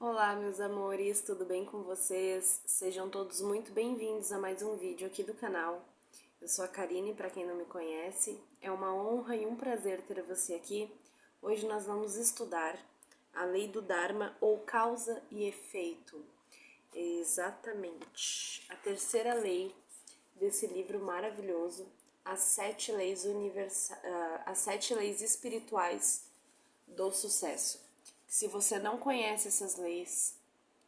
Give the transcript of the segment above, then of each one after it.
Olá, meus amores, tudo bem com vocês? Sejam todos muito bem-vindos a mais um vídeo aqui do canal. Eu sou a Karine, para quem não me conhece. É uma honra e um prazer ter você aqui. Hoje nós vamos estudar a lei do Dharma ou causa e efeito. Exatamente. A terceira lei desse livro maravilhoso, as sete leis espirituais do sucesso. Se você não conhece essas leis,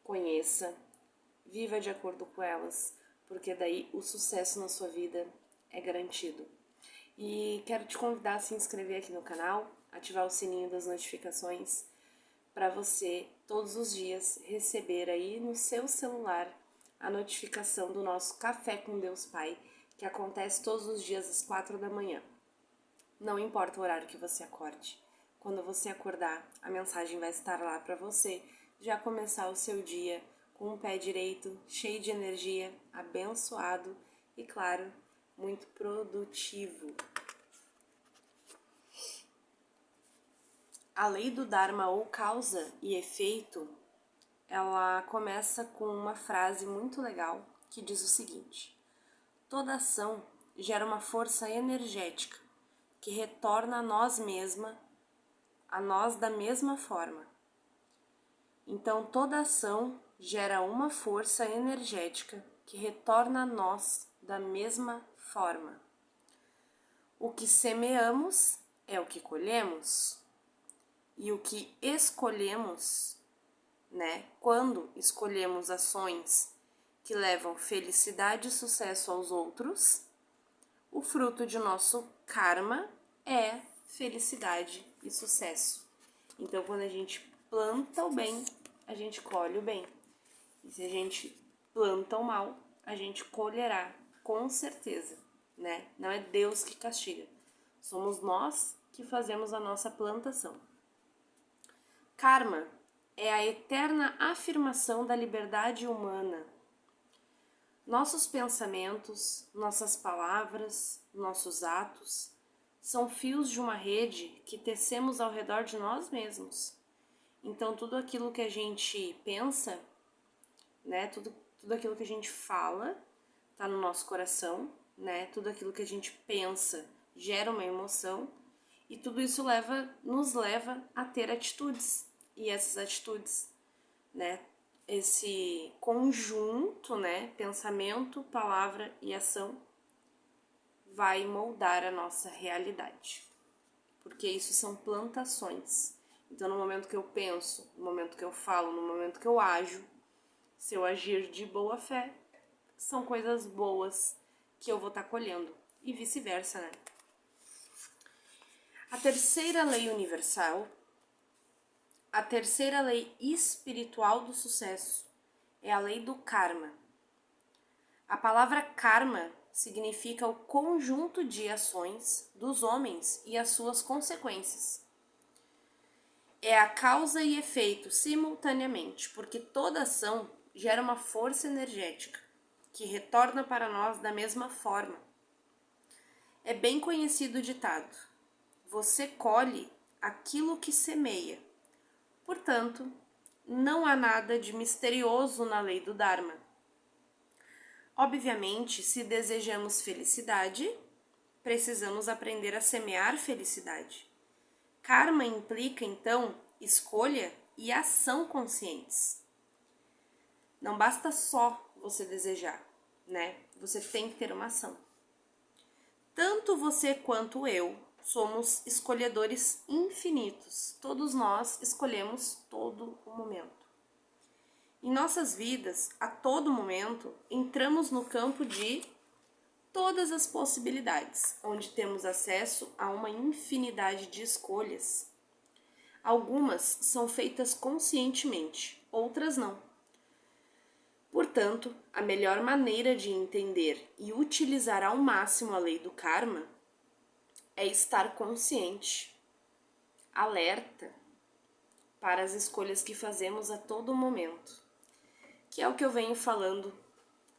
conheça, viva de acordo com elas, porque daí o sucesso na sua vida é garantido. E quero te convidar a se inscrever aqui no canal, ativar o sininho das notificações, para você todos os dias receber aí no seu celular a notificação do nosso Café com Deus Pai, que acontece todos os dias às 4 da manhã. Não importa o horário que você acorde. Quando você acordar, a mensagem vai estar lá para você já começar o seu dia com o pé direito, cheio de energia, abençoado e, claro, muito produtivo. A lei do Dharma ou causa e efeito, ela começa com uma frase muito legal que diz o seguinte: toda ação gera uma força energética que retorna a nós mesma, a nós da mesma forma. Então, toda ação gera uma força energética que retorna a nós da mesma forma. O que semeamos é o que colhemos, e o que escolhemos, quando escolhemos ações que levam felicidade e sucesso aos outros, o fruto de nosso karma é felicidade e sucesso. Então, quando a gente planta o bem, a gente colhe o bem. E se a gente planta o mal, a gente colherá, com certeza, né? Não é Deus que castiga. Somos nós que fazemos a nossa plantação. Karma é a eterna afirmação da liberdade humana. Nossos pensamentos, nossas palavras, nossos atos são fios de uma rede que tecemos ao redor de nós mesmos. Então, tudo aquilo que a gente pensa, tudo aquilo que a gente fala, tá no nosso coração, tudo aquilo que a gente pensa gera uma emoção, e tudo isso nos leva a ter atitudes. E essas atitudes, esse conjunto, pensamento, palavra e ação, vai moldar a nossa realidade. Porque isso são plantações. Então, no momento que eu penso, no momento que eu falo, no momento que eu ajo, se eu agir de boa fé, são coisas boas que eu vou estar colhendo. E vice-versa, né? A terceira lei universal, a terceira lei espiritual do sucesso, é a lei do karma. A palavra karma significa o conjunto de ações dos homens e as suas consequências. É a causa e efeito simultaneamente, porque toda ação gera uma força energética que retorna para nós da mesma forma. É bem conhecido o ditado: você colhe aquilo que semeia. Portanto, não há nada de misterioso na lei do Dharma. Obviamente, se desejamos felicidade, precisamos aprender a semear felicidade. Karma implica, então, escolha e ação conscientes. Não basta só você desejar, Você tem que ter uma ação. Tanto você quanto eu somos escolhedores infinitos. Todos nós escolhemos todo o momento. Em nossas vidas, a todo momento, entramos no campo de todas as possibilidades, onde temos acesso a uma infinidade de escolhas. Algumas são feitas conscientemente, outras não. Portanto, a melhor maneira de entender e utilizar ao máximo a lei do karma é estar consciente, alerta para as escolhas que fazemos a todo momento, que é o que eu venho falando,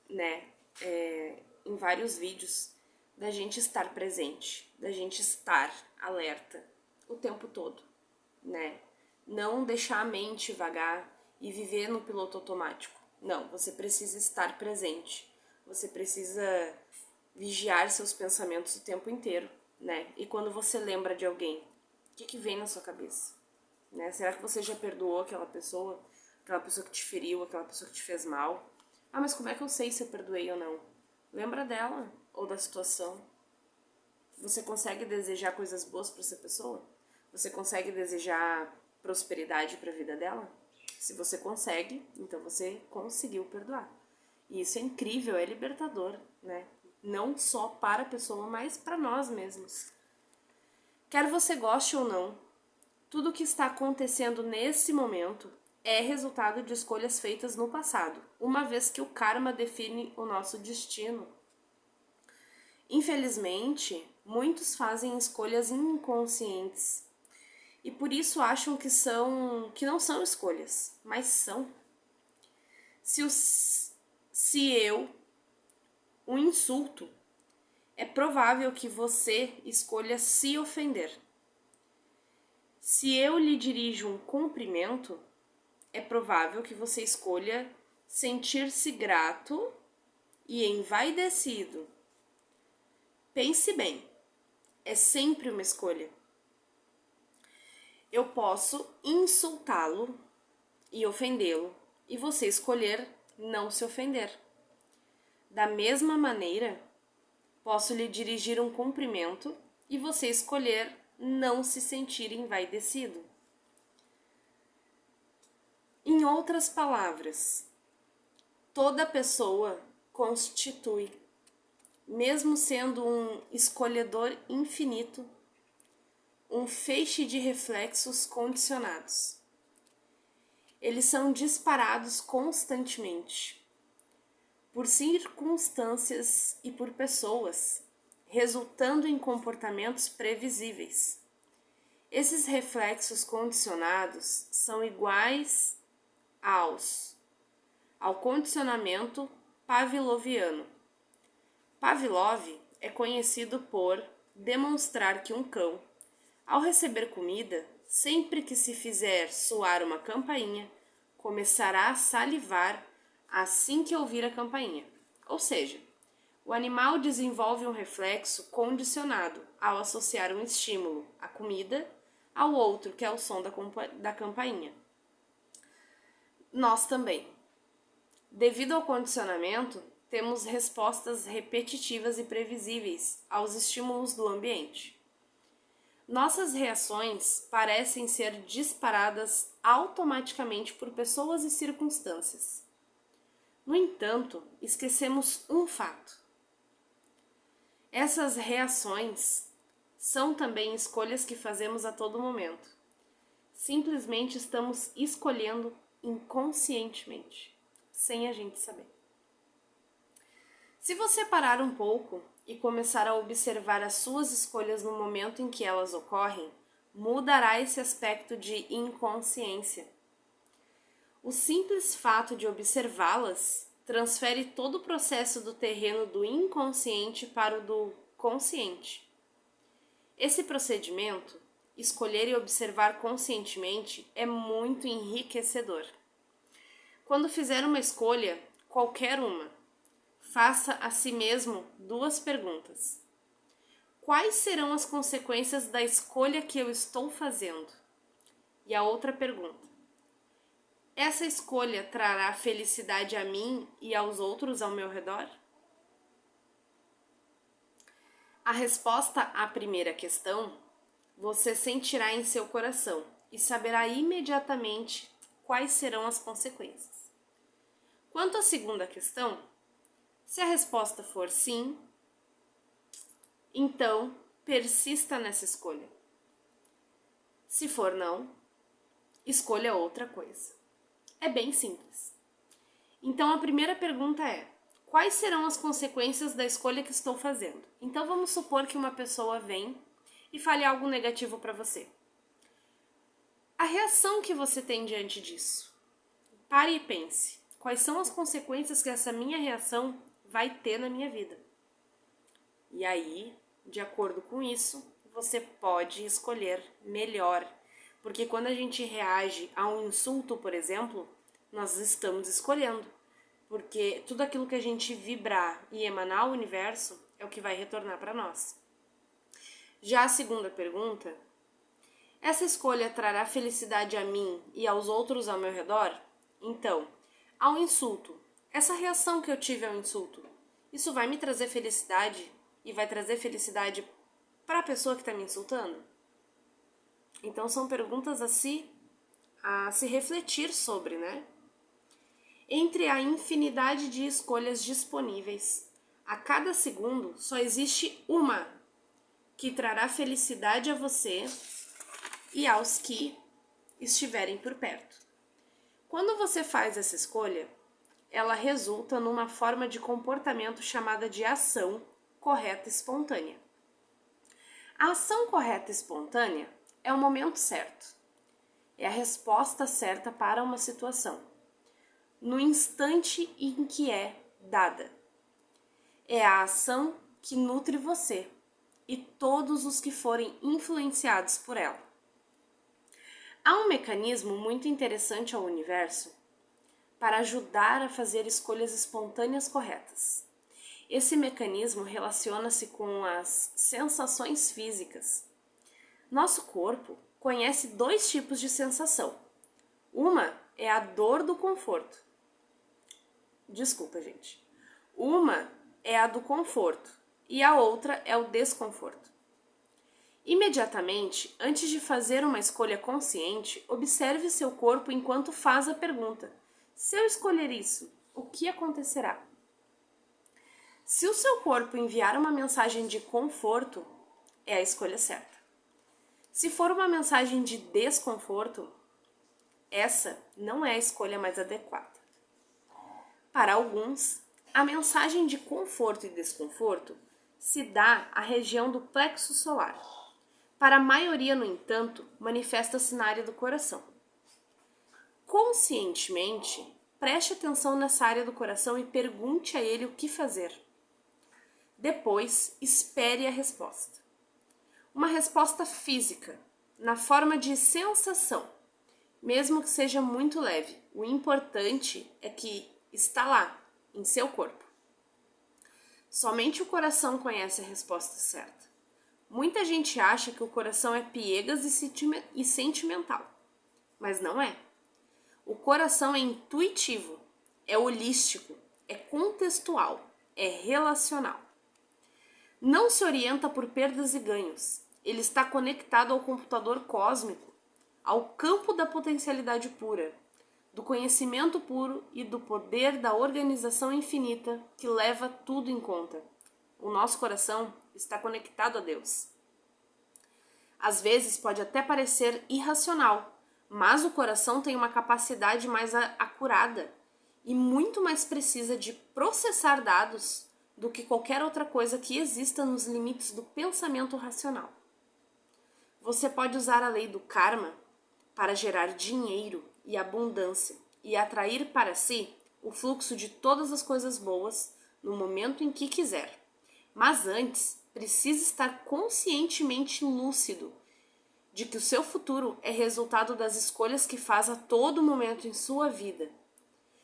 em vários vídeos, da gente estar presente, da gente estar alerta o tempo todo, Não deixar a mente vagar e viver no piloto automático. Não, você precisa estar presente. Você precisa vigiar seus pensamentos o tempo inteiro, né? E quando você lembra de alguém, o que vem na sua cabeça? Né? Será que você já perdoou aquela pessoa que te feriu, aquela pessoa que te fez mal? Ah, mas como é que eu sei se eu perdoei ou não? Lembra dela ou da situação. Você consegue desejar coisas boas para essa pessoa? Você consegue desejar prosperidade para a vida dela? Se você consegue, então você conseguiu perdoar. E isso é incrível, é libertador, né? Não só para a pessoa, mas para nós mesmos. Quer você goste ou não, tudo o que está acontecendo nesse momento é resultado de escolhas feitas no passado, uma vez que o karma define o nosso destino. Infelizmente, muitos fazem escolhas inconscientes e por isso acham que não são escolhas, mas são. Um insulto, é provável que você escolha se ofender. Se eu lhe dirijo um cumprimento, é provável que você escolha sentir-se grato e envaidecido. Pense bem, é sempre uma escolha. Eu posso insultá-lo e ofendê-lo, e você escolher não se ofender. Da mesma maneira, posso lhe dirigir um cumprimento e você escolher não se sentir envaidecido. Em outras palavras, toda pessoa constitui, mesmo sendo um escolhedor infinito, um feixe de reflexos condicionados. Eles são disparados constantemente, por circunstâncias e por pessoas, resultando em comportamentos previsíveis. Esses reflexos condicionados são iguais ao condicionamento pavloviano. Pavlov é conhecido por demonstrar que um cão, ao receber comida, sempre que se fizer soar uma campainha, começará a salivar assim que ouvir a campainha. Ou seja, o animal desenvolve um reflexo condicionado ao associar um estímulo, a comida, ao outro, que é o som da campainha. Nós também. Devido ao condicionamento, temos respostas repetitivas e previsíveis aos estímulos do ambiente. Nossas reações parecem ser disparadas automaticamente por pessoas e circunstâncias. No entanto, esquecemos um fato. Essas reações são também escolhas que fazemos a todo momento. Simplesmente estamos escolhendo inconscientemente, sem a gente saber. Se você parar um pouco e começar a observar as suas escolhas no momento em que elas ocorrem, mudará esse aspecto de inconsciência. O simples fato de observá-las transfere todo o processo do terreno do inconsciente para o do consciente. Esse procedimento, escolher e observar conscientemente, é muito enriquecedor. Quando fizer uma escolha, qualquer uma, faça a si mesmo 2 perguntas. Quais serão as consequências da escolha que eu estou fazendo? E a outra pergunta: essa escolha trará felicidade a mim e aos outros ao meu redor? A resposta à primeira questão você sentirá em seu coração e saberá imediatamente quais serão as consequências. Quanto à segunda questão, se a resposta for sim, então persista nessa escolha. Se for não, escolha outra coisa. É bem simples. Então a primeira pergunta é: quais serão as consequências da escolha que estou fazendo? Então vamos supor que uma pessoa vem e fale algo negativo para você. A reação que você tem diante disso? Pare e pense. Quais são as consequências que essa minha reação vai ter na minha vida? E aí, de acordo com isso, você pode escolher melhor. Porque quando a gente reage a um insulto, por exemplo, Nós estamos escolhendo, porque tudo aquilo que a gente vibrar e emanar ao universo é o que vai retornar para nós. Já a segunda pergunta: essa escolha trará felicidade a mim e aos outros ao meu redor? Então, ao insulto, essa reação que eu tive ao insulto, isso vai me trazer felicidade e vai trazer felicidade para a pessoa que está me insultando? Então são perguntas a se refletir sobre, né? Entre a infinidade de escolhas disponíveis, a cada segundo só existe uma que trará felicidade a você e aos que estiverem por perto. Quando você faz essa escolha, ela resulta numa forma de comportamento chamada de ação correta espontânea. A ação correta espontânea é o momento certo, é a resposta certa para uma situação, no instante em que é dada. É a ação que nutre você e todos os que forem influenciados por ela. Há um mecanismo muito interessante ao universo para ajudar a fazer escolhas espontâneas corretas. Esse mecanismo relaciona-se com as sensações físicas. Nosso corpo conhece dois tipos de sensação. Uma é a dor do conforto. Desculpa, gente. Uma é a do conforto e a outra é o desconforto. Imediatamente, antes de fazer uma escolha consciente, observe seu corpo enquanto faz a pergunta: se eu escolher isso, o que acontecerá? Se o seu corpo enviar uma mensagem de conforto, é a escolha certa. Se for uma mensagem de desconforto, essa não é a escolha mais adequada. Para alguns, a mensagem de conforto e desconforto se dá à região do plexo solar. Para a maioria, no entanto, manifesta-se na área do coração. Conscientemente, preste atenção nessa área do coração e pergunte a ele o que fazer. Depois, espere a resposta. Uma resposta física, na forma de sensação, mesmo que seja muito leve. O importante é que está lá, em seu corpo. Somente o coração conhece a resposta certa. Muita gente acha que o coração é piegas e sentimental, mas não é. O coração é intuitivo, é holístico, é contextual, é relacional. Não se orienta por perdas e ganhos. Ele está conectado ao computador cósmico, ao campo da potencialidade pura, do conhecimento puro e do poder da organização infinita que leva tudo em conta. O nosso coração está conectado a Deus. Às vezes pode até parecer irracional, mas o coração tem uma capacidade mais acurada e muito mais precisa de processar dados do que qualquer outra coisa que exista nos limites do pensamento racional. Você pode usar a lei do karma para gerar dinheiro e abundância e atrair para si o fluxo de todas as coisas boas no momento em que quiser. Mas antes, precisa estar conscientemente lúcido de que o seu futuro é resultado das escolhas que faz a todo momento em sua vida.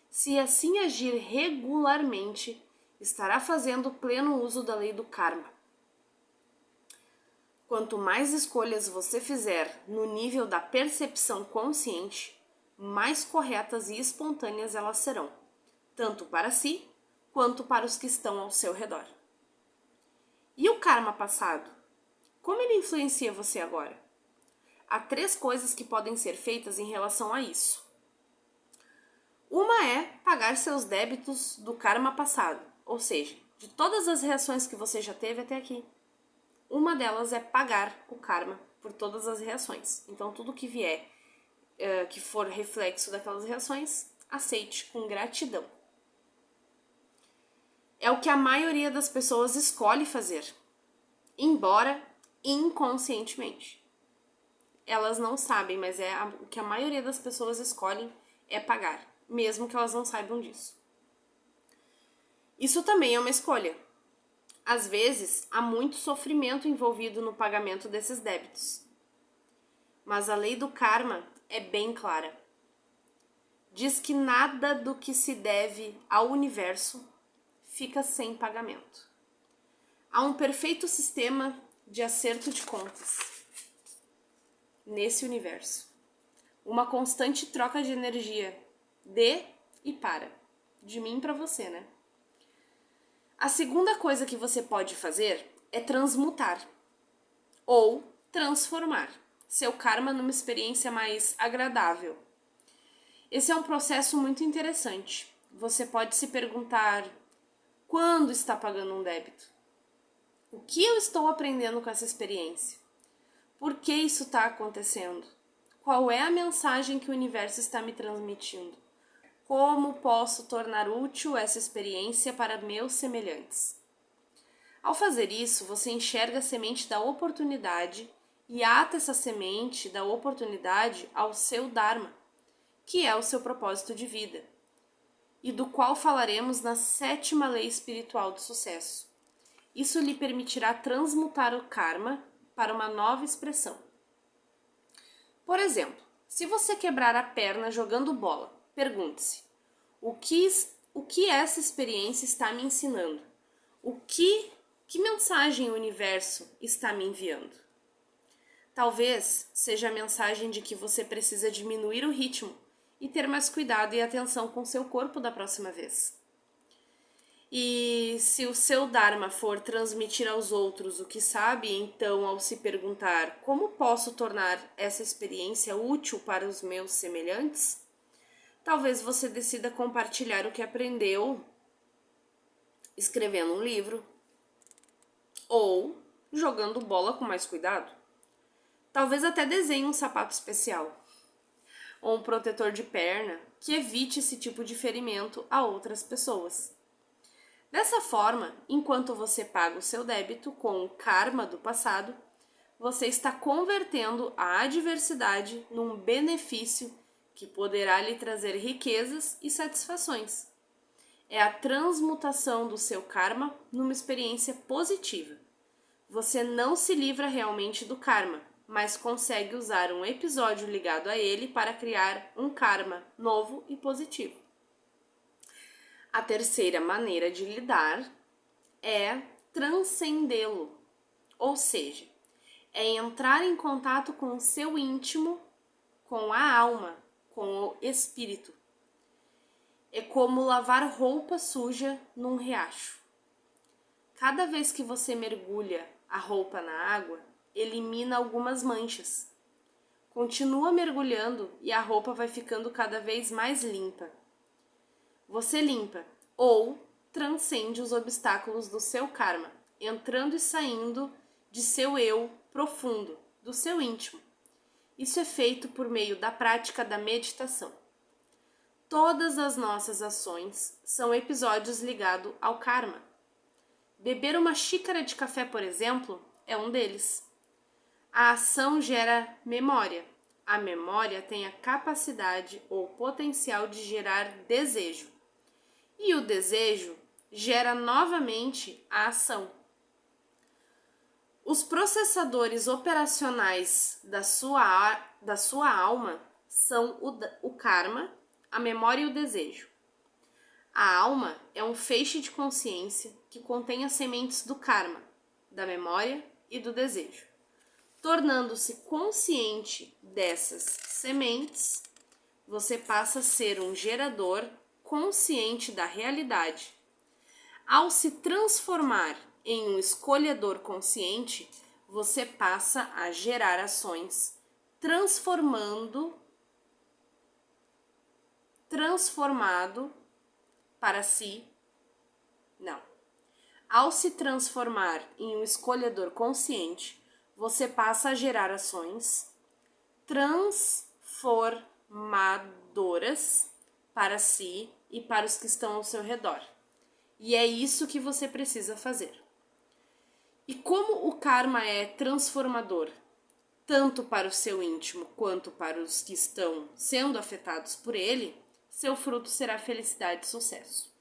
Se assim agir regularmente, estará fazendo pleno uso da lei do karma. Quanto mais escolhas você fizer no nível da percepção consciente, mais corretas e espontâneas elas serão, tanto para si quanto para os que estão ao seu redor. E o karma passado? Como ele influencia você agora? Há 3 coisas que podem ser feitas em relação a isso. Uma é pagar seus débitos do karma passado, ou seja, de todas as reações que você já teve até aqui. Uma delas é pagar o karma por todas as reações. Então, tudo que vier, que for reflexo daquelas reações, aceite com gratidão. É o que a maioria das pessoas escolhe fazer, embora inconscientemente. Elas não sabem, mas o que a maioria das pessoas escolhem é pagar, mesmo que elas não saibam disso. Isso também é uma escolha. Às vezes, há muito sofrimento envolvido no pagamento desses débitos. Mas a lei do karma é bem clara. diz que nada do que se deve ao universo fica sem pagamento. Há um perfeito sistema de acerto de contas nesse universo. Uma constante troca de energia de e para. De mim para você, né? A segunda coisa que você pode fazer é transmutar ou transformar seu karma numa experiência mais agradável. Esse é um processo muito interessante. Você pode se perguntar: quando está pagando um débito? O que eu estou aprendendo com essa experiência? Por que isso está acontecendo? Qual é a mensagem que o universo está me transmitindo? Como posso tornar útil essa experiência para meus semelhantes? Ao fazer isso, você enxerga a semente da oportunidade e ata essa semente da oportunidade ao seu Dharma, que é o seu propósito de vida, e do qual falaremos na 7ª lei espiritual do sucesso. Isso lhe permitirá transmutar o karma para uma nova expressão. Por exemplo, se você quebrar a perna jogando bola, pergunte-se: o que essa experiência está me ensinando? Que mensagem o universo está me enviando? Talvez seja a mensagem de que você precisa diminuir o ritmo e ter mais cuidado e atenção com seu corpo da próxima vez. E se o seu Dharma for transmitir aos outros o que sabe, então, ao se perguntar: como posso tornar essa experiência útil para os meus semelhantes? Talvez você decida compartilhar o que aprendeu escrevendo um livro ou jogando bola com mais cuidado. Talvez até desenhe um sapato especial ou um protetor de perna que evite esse tipo de ferimento a outras pessoas. Dessa forma, enquanto você paga o seu débito com o karma do passado, você está convertendo a adversidade num benefício que poderá lhe trazer riquezas e satisfações. É a transmutação do seu karma numa experiência positiva. Você não se livra realmente do karma, mas consegue usar um episódio ligado a ele para criar um karma novo e positivo. A terceira maneira de lidar é transcendê-lo, ou seja, é entrar em contato com o seu íntimo, com a alma, com o espírito. É como lavar roupa suja num riacho. Cada vez que você mergulha a roupa na água, elimina algumas manchas. Continua mergulhando e a roupa vai ficando cada vez mais limpa. Você limpa ou transcende os obstáculos do seu karma, entrando e saindo de seu eu profundo, do seu íntimo. Isso é feito por meio da prática da meditação. Todas as nossas ações são episódios ligados ao karma. Beber uma xícara de café, por exemplo, é um deles. A ação gera memória. A memória tem a capacidade ou potencial de gerar desejo. E o desejo gera novamente a ação. Os processadores operacionais da sua alma são o karma, a memória e o desejo. A alma é um feixe de consciência que contém as sementes do karma, da memória e do desejo. Tornando-se consciente dessas sementes, você passa a ser um gerador consciente da realidade. Ao se transformar em um escolhedor consciente, você passa a gerar ações transformado para si. Não. Ao se transformar em um escolhedor consciente, você passa a gerar ações transformadoras para si e para os que estão ao seu redor. E é isso que você precisa fazer. E como o karma é transformador, tanto para o seu íntimo quanto para os que estão sendo afetados por ele, seu fruto será felicidade e sucesso.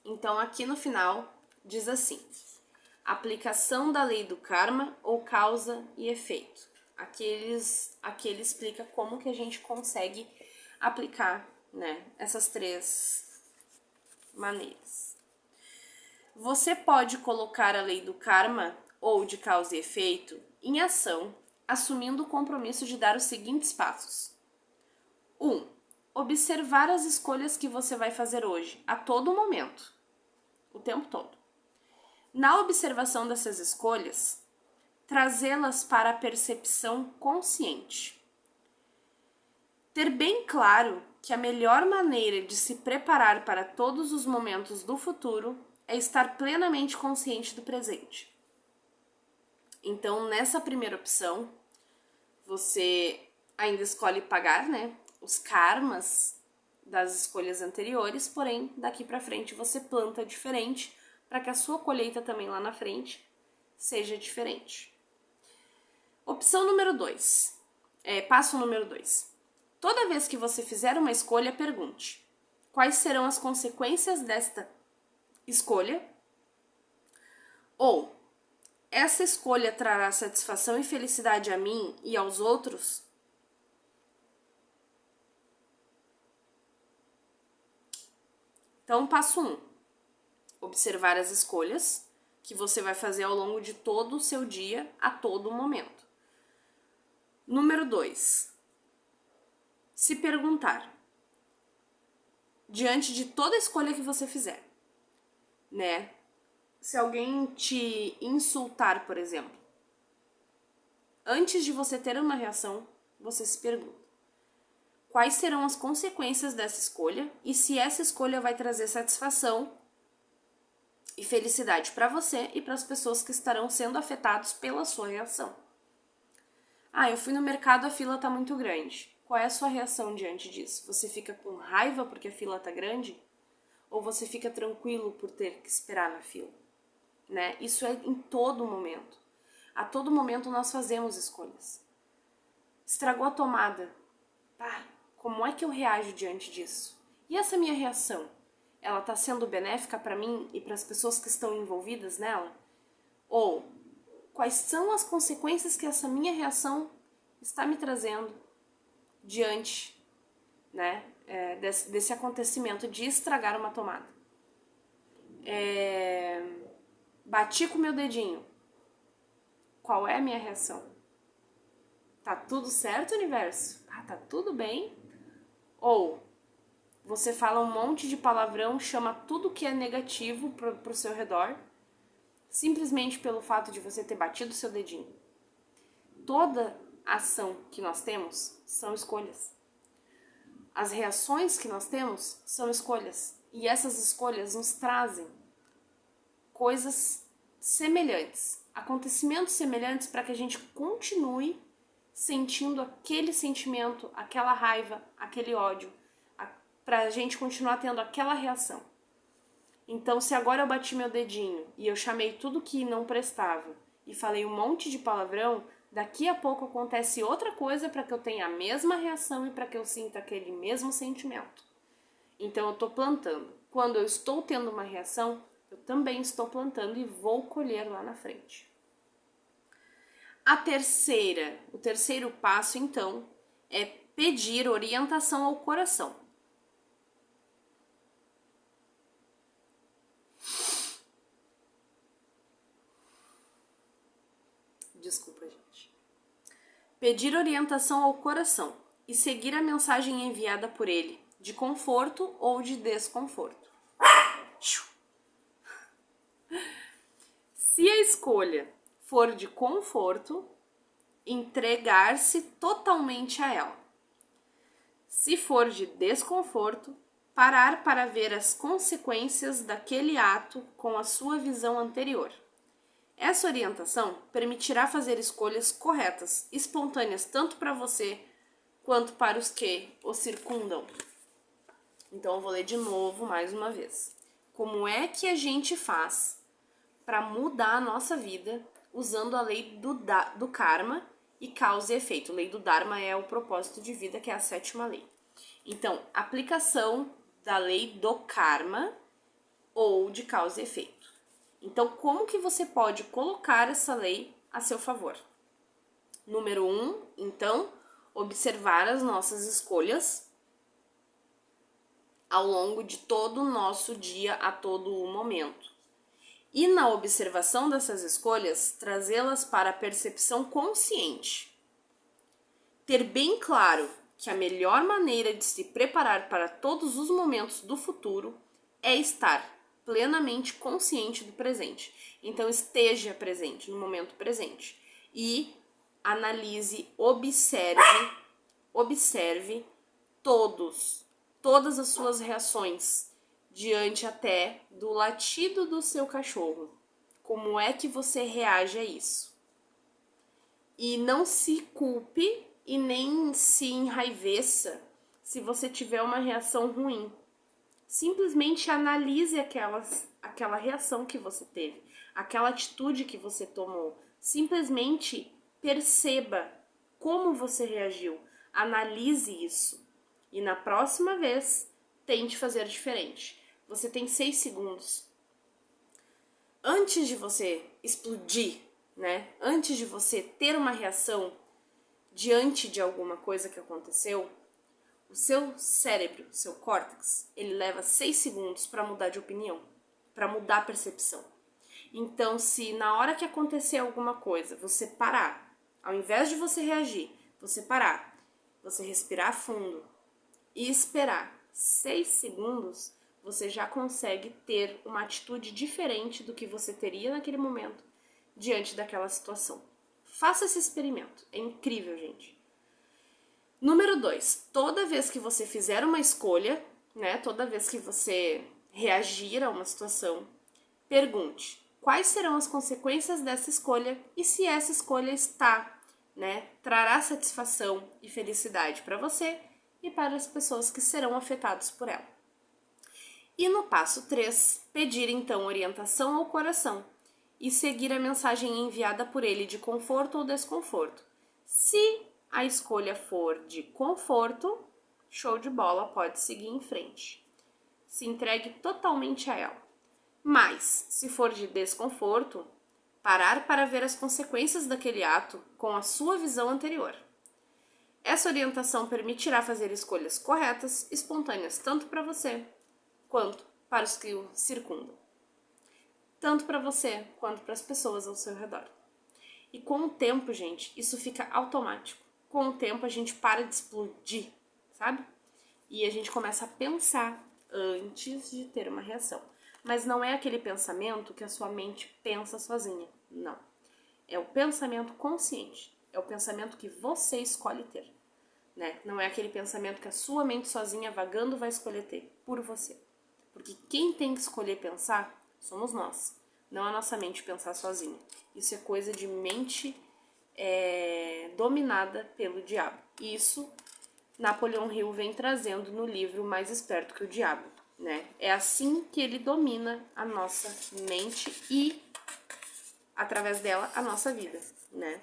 Então, aqui no final, diz assim: aplicação da lei do karma ou causa e efeito. Aqui ele explica como que a gente consegue aplicar, né, essas 3 maneiras. Você pode colocar a lei do karma ou de causa e efeito em ação, assumindo o compromisso de dar os seguintes passos. 1. Observar as escolhas que você vai fazer hoje, a todo momento, o tempo todo. Na observação dessas escolhas, trazê-las para a percepção consciente. Ter bem claro que a melhor maneira de se preparar para todos os momentos do futuro é estar plenamente consciente do presente. Então, nessa primeira opção, você ainda escolhe pagar, né, os karmas das escolhas anteriores, porém, daqui para frente você planta diferente para que a sua colheita também lá na frente seja diferente. Opção número 2. Passo número 2. Toda vez que você fizer uma escolha, pergunte: quais serão as consequências desta escolha? Ou, essa escolha trará satisfação e felicidade a mim e aos outros? Então, passo 1. Observar as escolhas que você vai fazer ao longo de todo o seu dia, a todo momento. Número 2. Se perguntar, diante de toda escolha que você fizer, né? Se alguém te insultar, por exemplo, antes de você ter uma reação, você se pergunta: quais serão as consequências dessa escolha e se essa escolha vai trazer satisfação e felicidade para você e para as pessoas que estarão sendo afetados pela sua reação. Eu fui no mercado, a fila tá muito grande. Qual é a sua reação diante disso? Você fica com raiva porque a fila tá grande? Ou você fica tranquilo por ter que esperar na fila? Né? Isso é em todo momento. A todo momento nós fazemos escolhas. Estragou a tomada. Como é que eu reajo diante disso? E essa minha reação? Ela tá sendo benéfica para mim e para as pessoas que estão envolvidas nela? Ou quais são as consequências que essa minha reação está me trazendo diante, né, desse acontecimento de estragar uma tomada? Bati com o meu dedinho. Qual é a minha reação? Tá tudo certo, universo? Tá tudo bem? Ou você fala um monte de palavrão, chama tudo que é negativo pro seu redor, simplesmente pelo fato de você ter batido seu dedinho. Toda ação que nós temos são escolhas. As reações que nós temos são escolhas. E essas escolhas nos trazem coisas semelhantes, acontecimentos semelhantes para que a gente continue sentindo aquele sentimento, aquela raiva, aquele ódio, para a gente continuar tendo aquela reação. Então, se agora eu bati meu dedinho e eu chamei tudo que não prestava e falei um monte de palavrão, daqui a pouco acontece outra coisa para que eu tenha a mesma reação e para que eu sinta aquele mesmo sentimento. Então, eu estou plantando. Quando eu estou tendo uma reação, eu também estou plantando e vou colher lá na frente. O terceiro passo, então, é pedir orientação ao coração. Desculpa, gente. Pedir orientação ao coração e seguir a mensagem enviada por ele, de conforto ou de desconforto. Se a escolha for de conforto, entregar-se totalmente a ela. Se for de desconforto, parar para ver as consequências daquele ato com a sua visão anterior. Essa orientação permitirá fazer escolhas corretas, espontâneas, tanto para você quanto para os que o circundam. Então eu vou ler de novo mais uma vez. Como é que a gente faz para mudar a nossa vida usando a lei do karma e causa e efeito? A lei do Dharma é o propósito de vida, que é a 7ª lei. Então, aplicação da lei do karma ou de causa e efeito. Então, como que você pode colocar essa lei a seu favor? Número 1, então, observar as nossas escolhas ao longo de todo o nosso dia, a todo o momento. E na observação dessas escolhas, trazê-las para a percepção consciente. Ter bem claro que a melhor maneira de se preparar para todos os momentos do futuro é estar plenamente consciente do presente. Então esteja presente no momento presente e analise, observe todas as suas reações diante até do latido do seu cachorro. Como é que você reage a isso? E não se culpe e nem se enraiveça se você tiver uma reação ruim. Simplesmente analise aquela reação que você teve, aquela atitude que você tomou. Simplesmente perceba como você reagiu. Analise isso. E na próxima vez, tente fazer diferente. Você tem 6 segundos. Antes de você explodir, né? Antes de você ter uma reação diante de alguma coisa que aconteceu, o seu cérebro, seu córtex, ele leva 6 segundos para mudar de opinião, para mudar a percepção. Então, se na hora que acontecer alguma coisa, você parar, ao invés de você reagir, você parar, você respirar fundo e esperar 6 segundos, você já consegue ter uma atitude diferente do que você teria naquele momento diante daquela situação. Faça esse experimento, é incrível, gente. Número 2, toda vez que você fizer uma escolha, né, toda vez que você reagir a uma situação, pergunte quais serão as consequências dessa escolha e se essa escolha trará satisfação e felicidade para você e para as pessoas que serão afetadas por ela. E no passo 3, pedir então orientação ao coração e seguir a mensagem enviada por ele de conforto ou desconforto. Se a escolha for de conforto, show de bola, pode seguir em frente. Se entregue totalmente a ela. Mas, se for de desconforto, parar para ver as consequências daquele ato com a sua visão anterior. Essa orientação permitirá fazer escolhas corretas, espontâneas, tanto para você quanto para os que o circundam. Tanto para você quanto para as pessoas ao seu redor. E com o tempo, gente, isso fica automático. Com o tempo a gente para de explodir, sabe? E a gente começa a pensar antes de ter uma reação. Mas não é aquele pensamento que a sua mente pensa sozinha. Não. É o pensamento consciente. É o pensamento que você escolhe ter. Né? Não é aquele pensamento que a sua mente sozinha, vagando, vai escolher ter por você. Porque quem tem que escolher pensar somos nós. Não a nossa mente pensar sozinha. Isso é coisa de mente dominada pelo diabo. Isso Napoleon Hill vem trazendo no livro Mais Esperto que o Diabo. Né? É assim que ele domina a nossa mente e, através dela, a nossa vida. Né?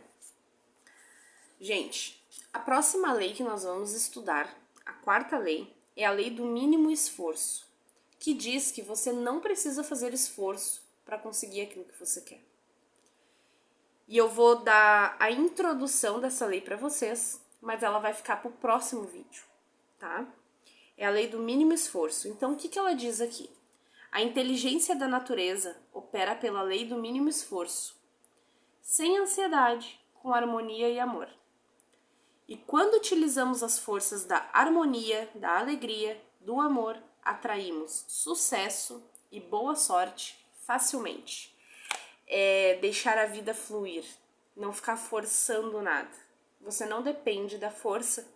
Gente, a próxima lei que nós vamos estudar, a 4ª lei, é a lei do mínimo esforço, que diz que você não precisa fazer esforço para conseguir aquilo que você quer. E eu vou dar a introdução dessa lei para vocês, mas ela vai ficar para o próximo vídeo, tá? É a lei do mínimo esforço. Então, o que ela diz aqui? A inteligência da natureza opera pela lei do mínimo esforço, sem ansiedade, com harmonia e amor. E quando utilizamos as forças da harmonia, da alegria, do amor, atraímos sucesso e boa sorte facilmente. É deixar a vida fluir, não ficar forçando nada. Você não depende da força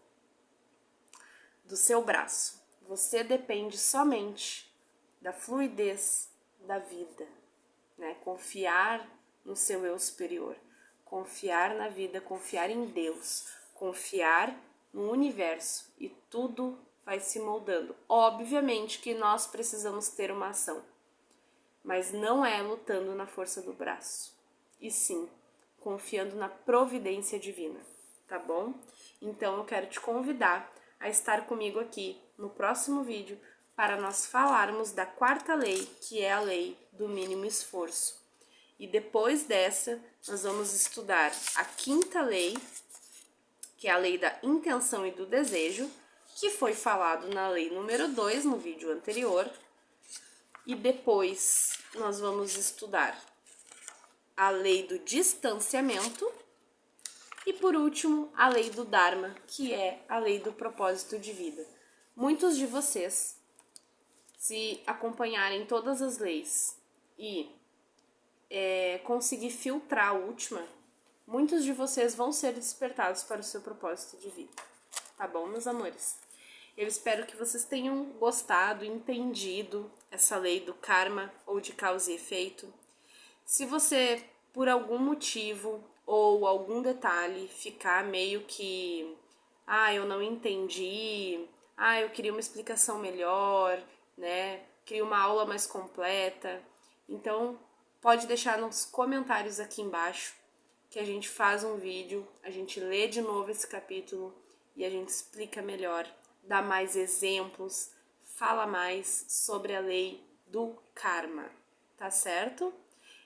do seu braço. Você depende somente da fluidez da vida, né? Confiar no seu eu superior, confiar na vida, confiar em Deus, confiar no universo e tudo vai se moldando. Obviamente que nós precisamos ter uma ação, mas não é lutando na força do braço, e sim confiando na providência divina, tá bom? Então eu quero te convidar a estar comigo aqui no próximo vídeo para nós falarmos da 4ª lei, que é a lei do mínimo esforço. E depois dessa, nós vamos estudar a 5ª lei, que é a lei da intenção e do desejo, que foi falado na lei número 2, no vídeo anterior. E depois nós vamos estudar a lei do distanciamento e, por último, a lei do Dharma, que é a lei do propósito de vida. Muitos de vocês, se acompanharem todas as leis e conseguir filtrar a última, muitos de vocês vão ser despertados para o seu propósito de vida. Tá bom, meus amores? Eu espero que vocês tenham gostado, entendido essa lei do karma ou de causa e efeito. Se você, por algum motivo ou algum detalhe, ficar meio que eu não entendi, eu queria uma explicação melhor, né? Queria uma aula mais completa. Então, pode deixar nos comentários aqui embaixo que a gente faz um vídeo, a gente lê de novo esse capítulo e a gente explica melhor, dá mais exemplos, fala mais sobre a lei do karma, tá certo?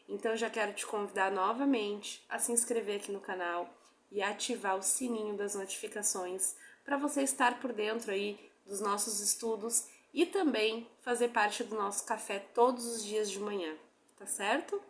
Então já quero te convidar novamente a se inscrever aqui no canal e ativar o sininho das notificações para você estar por dentro aí dos nossos estudos e também fazer parte do nosso café todos os dias de manhã, tá certo?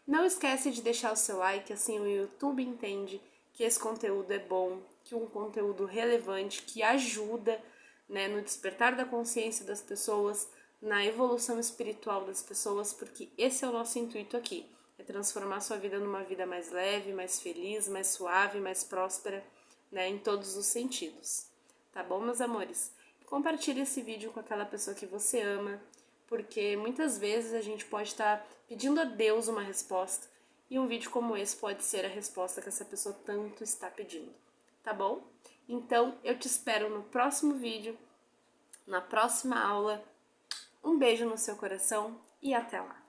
Não esquece de deixar o seu like, assim o YouTube entende que esse conteúdo é bom, que é um conteúdo relevante, que ajuda, né, no despertar da consciência das pessoas, na evolução espiritual das pessoas, porque esse é o nosso intuito aqui, é transformar sua vida numa vida mais leve, mais feliz, mais suave, mais próspera, né, em todos os sentidos. Tá bom, meus amores? Compartilhe esse vídeo com aquela pessoa que você ama, porque muitas vezes a gente pode estar pedindo a Deus uma resposta e um vídeo como esse pode ser a resposta que essa pessoa tanto está pedindo, tá bom? Então, eu te espero no próximo vídeo, na próxima aula. Um beijo no seu coração e até lá!